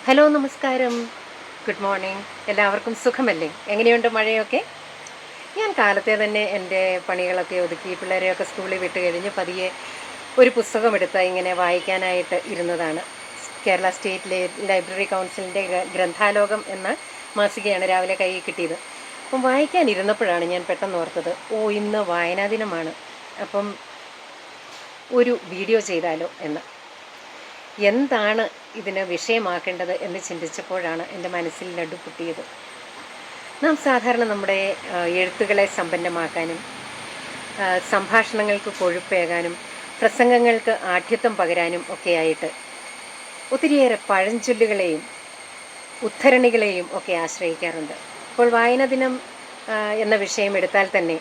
Hello നമസ്കാരം, good morning. എല്ലാവർക്കും സുഖമല്ലേ? എങ്ങനെയുണ്ട് മഴയൊക്കെ? ഞാൻ കാലത്തെ തന്നെ എൻ്റെ പണികളൊക്കെ ഒതുക്കി പിള്ളേരെയൊക്കെ സ്കൂളിൽ വിട്ട് കഴിഞ്ഞ് പതിയെ ഒരു പുസ്തകമെടുത്ത് ഇങ്ങനെ വായിക്കാനായിട്ട് ഇരുന്നതാണ്. കേരള സ്റ്റേറ്റ് ലൈബ്രറി കൗൺസിലിൻ്റെ ഗ്രന്ഥാലോകം എന്ന മാസികയാണ് രാവിലെ കയ്യിൽ കിട്ടിയത്. അപ്പം വായിക്കാനിരുന്നപ്പോഴാണ് ഞാൻ പെട്ടെന്ന് ഓർത്തത്, ഇന്ന് വായനാ ദിനമാണ്, അപ്പം ഒരു വീഡിയോ ചെയ്താലോ എന്ന്. എന്താണ് ഇതിന് വിഷയമാക്കേണ്ടത് എന്ന് ചിന്തിച്ചപ്പോഴാണ് എൻ്റെ മനസ്സിൽ ലഡു പൊട്ടിയത്. നാം സാധാരണ നമ്മുടെ എഴുത്തുകളെ സമ്പന്നമാക്കാനും സംഭാഷണങ്ങൾക്ക് കൊഴുപ്പേകാനും പ്രസംഗങ്ങൾക്ക് ആഠ്യത്വം പകരാനും ഒക്കെയായിട്ട് ഒത്തിരിയേറെ പഴഞ്ചൊല്ലുകളെയും ഉദ്ധരണികളെയും ഒക്കെ ആശ്രയിക്കാറുണ്ട്. ഇപ്പോൾ വായനാ ദിനം എന്ന വിഷയം എടുത്താൽ തന്നെ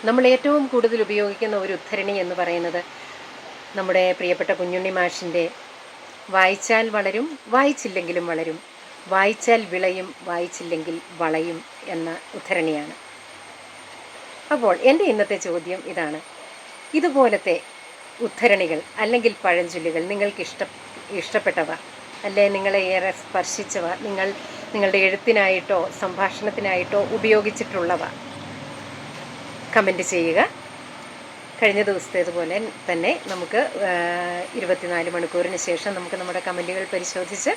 നമ്മൾ ഏറ്റവും കൂടുതൽ ഉപയോഗിക്കുന്ന ഒരു ഉദ്ധരണി എന്ന് പറയുന്നത് നമ്മുടെ പ്രിയപ്പെട്ട കുഞ്ഞുണ്ണി മാഷിൻ്റെ വായിച്ചാൽ വളരും, വായിച്ചില്ലെങ്കിലും വളരും, വായിച്ചാൽ വിളയും, വായിച്ചില്ലെങ്കിൽ വളയും എന്ന ഉദ്ധരണിയാണ്. അപ്പോൾ എൻ്റെ ഇന്നത്തെ ചോദ്യം ഇതാണ്: ഇതുപോലത്തെ ഉദ്ധരണികൾ അല്ലെങ്കിൽ പഴഞ്ചൊല്ലുകൾ നിങ്ങൾക്ക് ഇഷ്ടപ്പെട്ടവ, അല്ലെ നിങ്ങളെ ഏറെ സ്പർശിച്ചവ, നിങ്ങളുടെ എഴുത്തിനായിട്ടോ സംഭാഷണത്തിനായിട്ടോ ഉപയോഗിച്ചിട്ടുള്ളവ കമൻറ്റ് ചെയ്യുക. കഴിഞ്ഞ ദിവസത്തേതുപോലെ തന്നെ നമുക്ക് 24 മണിക്കൂറിന് ശേഷം നമുക്ക് നമ്മുടെ കമൻറ്റുകൾ പരിശോധിച്ച്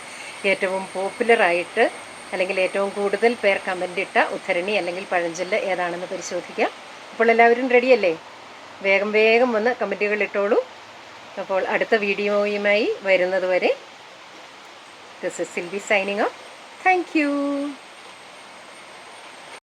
ഏറ്റവും പോപ്പുലറായിട്ട് അല്ലെങ്കിൽ ഏറ്റവും കൂടുതൽ പേർ കമൻ്റ് ഇട്ട ഉദ്ധരണി അല്ലെങ്കിൽ പഴഞ്ചൊല്ല് ഏതാണെന്ന് പരിശോധിക്കാം. അപ്പോൾ എല്ലാവരും റെഡിയല്ലേ? വേഗം വന്ന് കമൻറ്റുകൾ ഇട്ടോളൂ. അപ്പോൾ അടുത്ത വീഡിയോയുമായി വരുന്നത് വരെ this is Silvy signing off. Thank you.